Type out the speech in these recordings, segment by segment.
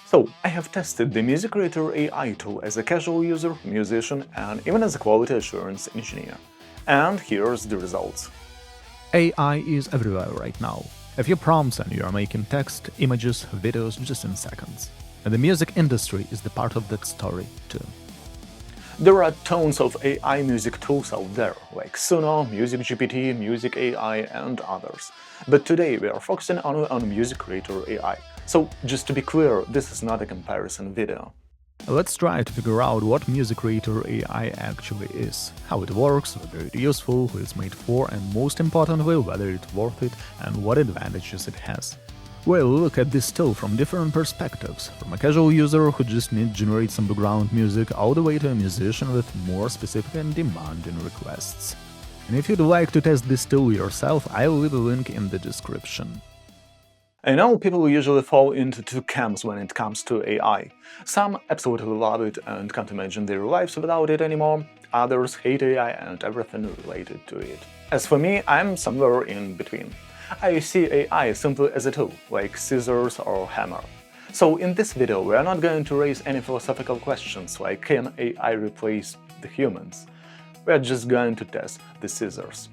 So, I have tested the MusicCreator AI tool as a casual user, musician, and even as a quality assurance engineer. And here's the results. AI is everywhere right now. A few prompts and you are making text, images, videos just in seconds. And the music industry is the part of that story too. There are tons of AI music tools out there, like Suno, MusicGPT, Music AI, and others. But today we are focusing on MusicCreator AI. So, just to be clear, this is not a comparison video. Let's try to figure out what MusicCreator AI actually is, how it works, whether it's useful, who it's made for, and most importantly, whether it's worth it and what advantages it has. We'll look at this tool from different perspectives, from a casual user who just needs to generate some background music all the way to a musician with more specific and demanding requests. And if you'd like to test this tool yourself, I'll leave a link in the description. I know people usually fall into two camps when it comes to AI. Some absolutely love it and can't imagine their lives without it anymore, others hate AI and everything related to it. As for me, I'm somewhere in between. I see AI simply as a tool, like scissors or hammer. So in this video we are not going to raise any philosophical questions like can AI replace the humans? We are just going to test the scissors.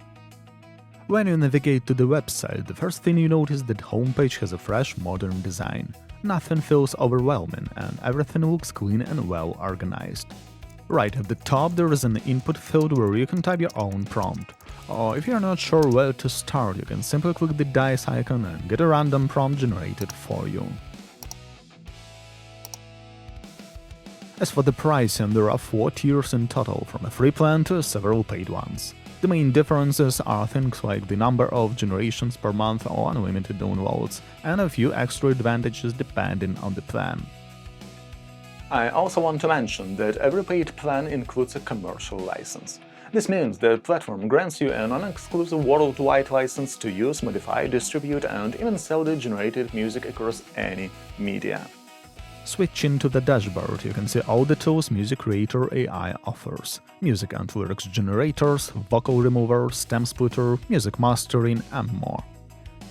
When you navigate to the website, the first thing you notice that homepage has a fresh, modern design. Nothing feels overwhelming and everything looks clean and well organized. Right at the top there is an input field where you can type your own prompt. Or if you're not sure where to start, you can simply click the dice icon and get a random prompt generated for you. As for the pricing, there are 4 tiers in total, from a free plan to several paid ones. The main differences are things like the number of generations per month or unlimited downloads, and a few extra advantages depending on the plan. I also want to mention that every paid plan includes a commercial license. This means the platform grants you a non-exclusive worldwide license to use, modify, distribute, and even sell the generated music across any media. Switching to the dashboard, you can see all the tools MusicCreator AI offers: music and lyrics generators, vocal remover, stem splitter, music mastering, and more.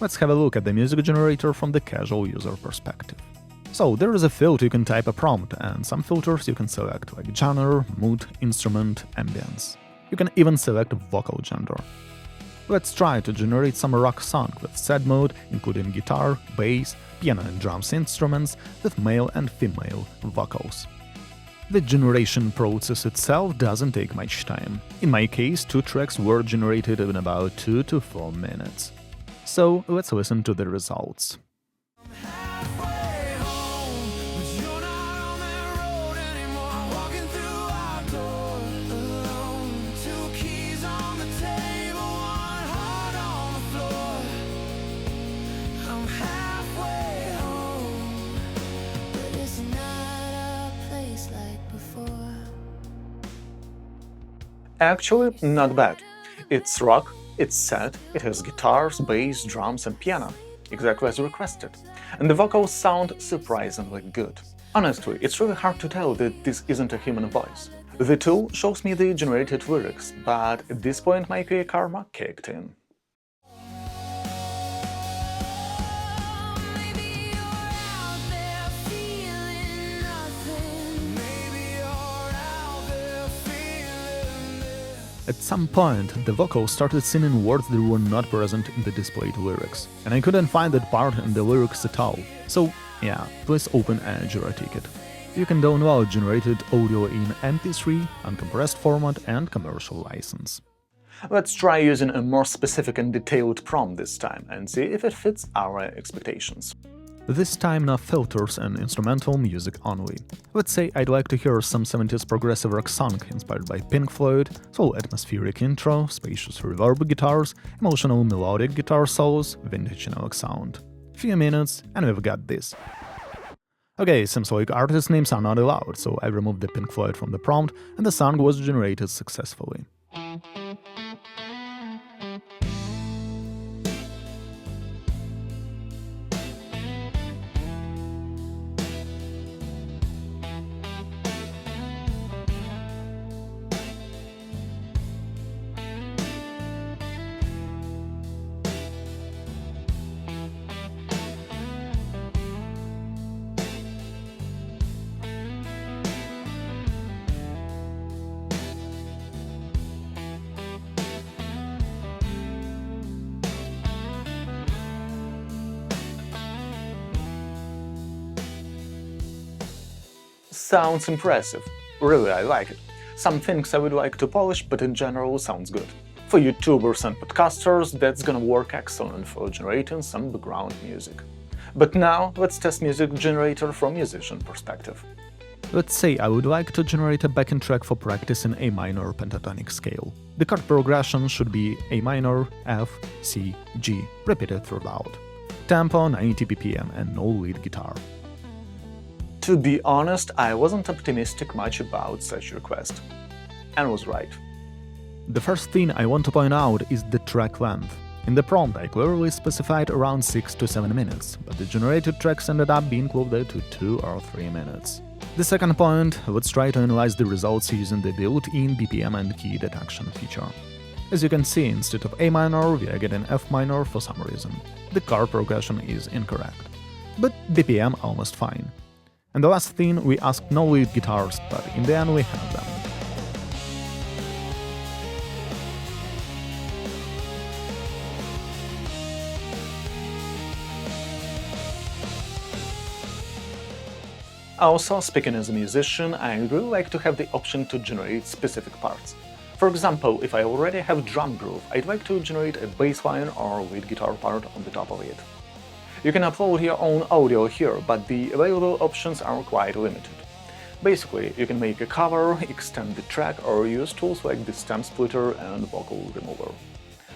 Let's have a look at the music generator from the casual user perspective. So there is a field you can type a prompt, and some filters you can select, like genre, mood, instrument, ambience. You can even select vocal gender. Let's try to generate some rock song with sad mode, including guitar, bass, piano and drums instruments, with male and female vocals. The generation process itself doesn't take much time. In my case, 2 tracks were generated in about 2 to 4 minutes. So let's listen to the results. Actually, not bad. It's rock, it's sad, it has guitars, bass, drums and piano, exactly as requested. And the vocals sound surprisingly good. Honestly, it's really hard to tell that this isn't a human voice. The tool shows me the generated lyrics, but at this point my QA karma kicked in. At some point, the vocals started singing words that were not present in the displayed lyrics, and I couldn't find that part in the lyrics at all. So yeah, please open a Jira ticket. You can download generated audio in MP3, uncompressed format and commercial license. Let's try using a more specific and detailed prompt this time and see if it fits our expectations. This time no filters and instrumental music only. Let's say I'd like to hear some 70s progressive rock song inspired by Pink Floyd, so atmospheric intro, spacious reverb guitars, emotional melodic guitar solos, vintage analog sound. Few minutes and we've got this. Okay, seems like artist names are not allowed, so I removed the Pink Floyd from the prompt and the song was generated successfully. Sounds impressive. Really, I like it. Some things I would like to polish, but in general sounds good. For YouTubers and podcasters, that's gonna work excellent for generating some background music. But now, let's test music generator from musician perspective. Let's say I would like to generate a backing track for practice in A minor pentatonic scale. The chord progression should be A minor, F, C, G, repeated throughout. Tempo 90 BPM and no lead guitar. To be honest, I wasn't optimistic much about such request. And was right. The first thing I want to point out is the track length. In the prompt I clearly specified around 6 to 7 minutes, but the generated tracks ended up being closer to 2 or 3 minutes. The second point, let's try to analyze the results using the built-in BPM and key detection feature. As you can see, instead of A minor, we are getting F minor for some reason. The chord progression is incorrect. But BPM almost fine. And the last thing, we asked no lead guitars, but in the end we have them. Also, speaking as a musician, I really like to have the option to generate specific parts. For example, if I already have drum groove, I'd like to generate a bass line or lead guitar part on the top of it. You can upload your own audio here, but the available options are quite limited. Basically, you can make a cover, extend the track, or use tools like the stem splitter and vocal remover.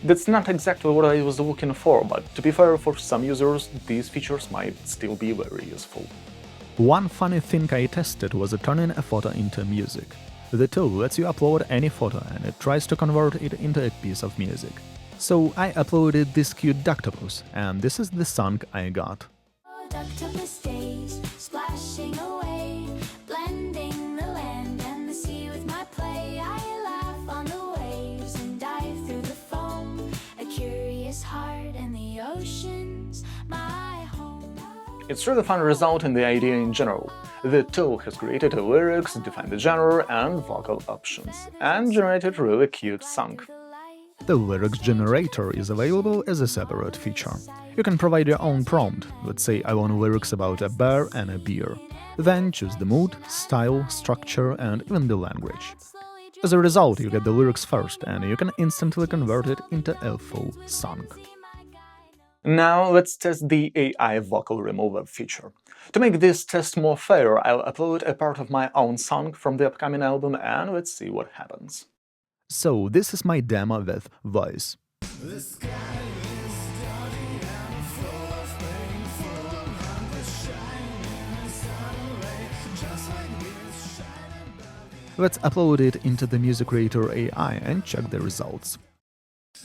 That's not exactly what I was looking for, but to be fair, for some users, these features might still be very useful. One funny thing I tested was turning a photo into music. The tool lets you upload any photo and it tries to convert it into a piece of music. So I uploaded this cute ducktopus, and this is the song I got. Ducktopus days, splashing away, blending the land and the sea with my play. I laugh on the waves and dive through the foam, a curious heart and the oceans, my home. It's really fun result in the idea in general. The tool has created the lyrics, defined the genre and vocal options, and generated really cute song. The lyrics generator is available as a separate feature. You can provide your own prompt, let's say I want lyrics about a bear and a beer. Then choose the mood, style, structure and even the language. As a result, you get the lyrics first and you can instantly convert it into a full song. Now let's test the AI vocal remover feature. To make this test more fair, I'll upload a part of my own song from the upcoming album and let's see what happens. So this is my demo with voice. Let's upload it into the MusicCreator AI and check the results.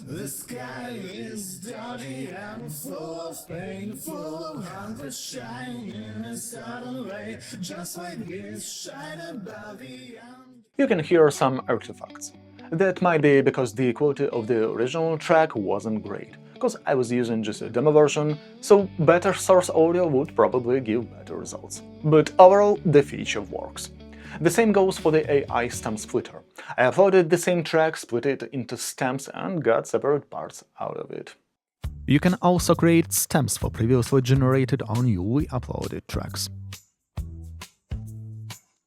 The sky is dirty and full of pain, full of hunger, shining in a sudden ray, just like this shine above the end. You can hear some artifacts. That might be because the quality of the original track wasn't great, because I was using just a demo version, so better source audio would probably give better results. But overall, the feature works. The same goes for the AI stem splitter. I uploaded the same track, split it into stems and got separate parts out of it. You can also create stems for previously generated or newly uploaded tracks.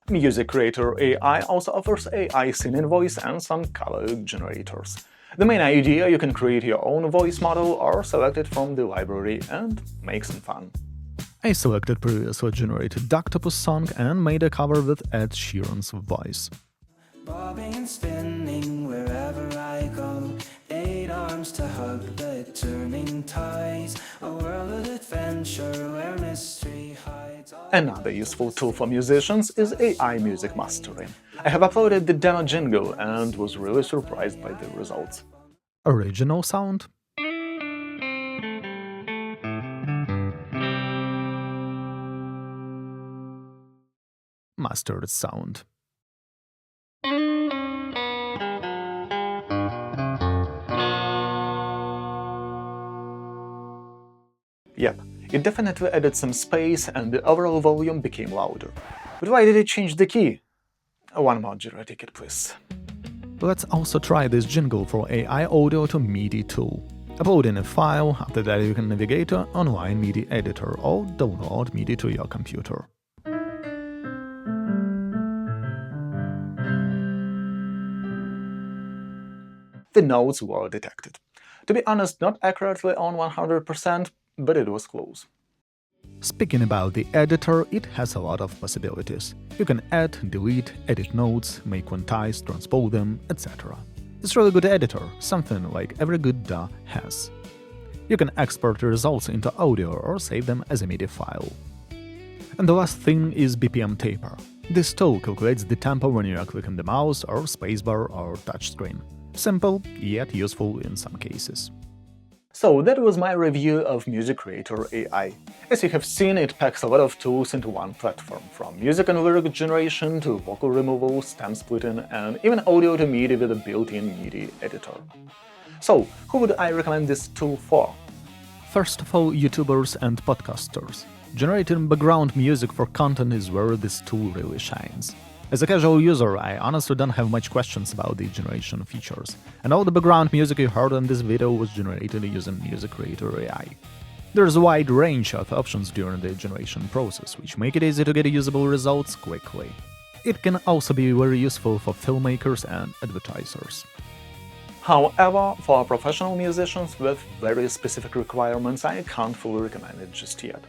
MusicCreator AI also offers AI singing voice and some color generators. The main idea, you can create your own voice model or select it from the library and make some fun. I selected previously generated Ducktopus song and made a cover with Ed Sheeran's voice. Bobbing and spinning wherever I go, 8 arms to hug the turning tides, a world of adventure where mystery hides. Another useful tool for musicians is AI music mastering. I have uploaded the demo jingle and was really surprised by the results. Original sound. Mastered sound. Yep, it definitely added some space and the overall volume became louder. But why did it change the key? One more Jira ticket, please. Let's also try this jingle for AI audio to MIDI tool. Upload in a file, after that you can navigate to online MIDI editor or download MIDI to your computer. the notes were detected. To be honest, not accurately on 100%, but it was close. Speaking about the editor, it has a lot of possibilities. You can add, delete, edit notes, make quantize, transpose them, etc. It's a really good editor, something like every good DAW has. You can export the results into audio or save them as a MIDI file. And the last thing is BPM Taper. This tool calculates the tempo when you are clicking the mouse or spacebar or touchscreen. Simple, yet useful in some cases. So that was my review of MusicCreator AI. As you have seen, it packs a lot of tools into one platform, from music and lyric generation to vocal removal, stem splitting, and even audio to MIDI with a built-in MIDI editor. So, who would I recommend this tool for? First of all, YouTubers and podcasters. Generating background music for content is where this tool really shines. As a casual user, I honestly don't have much questions about the generation features, and all the background music you heard in this video was generated using MusicCreator AI. There's a wide range of options during the generation process, which make it easy to get usable results quickly. It can also be very useful for filmmakers and advertisers. However, for professional musicians with very specific requirements, I can't fully recommend it just yet.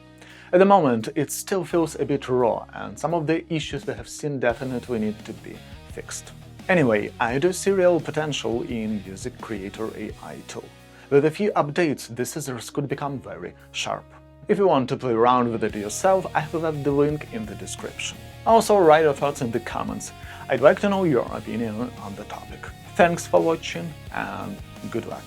At the moment, it still feels a bit raw, and some of the issues we have seen definitely need to be fixed. Anyway, I do see real potential in MusicCreator AI tool. With a few updates, the scissors could become very sharp. If you want to play around with it yourself, I have left the link in the description. Also, write your thoughts in the comments. I'd like to know your opinion on the topic. Thanks for watching and good luck!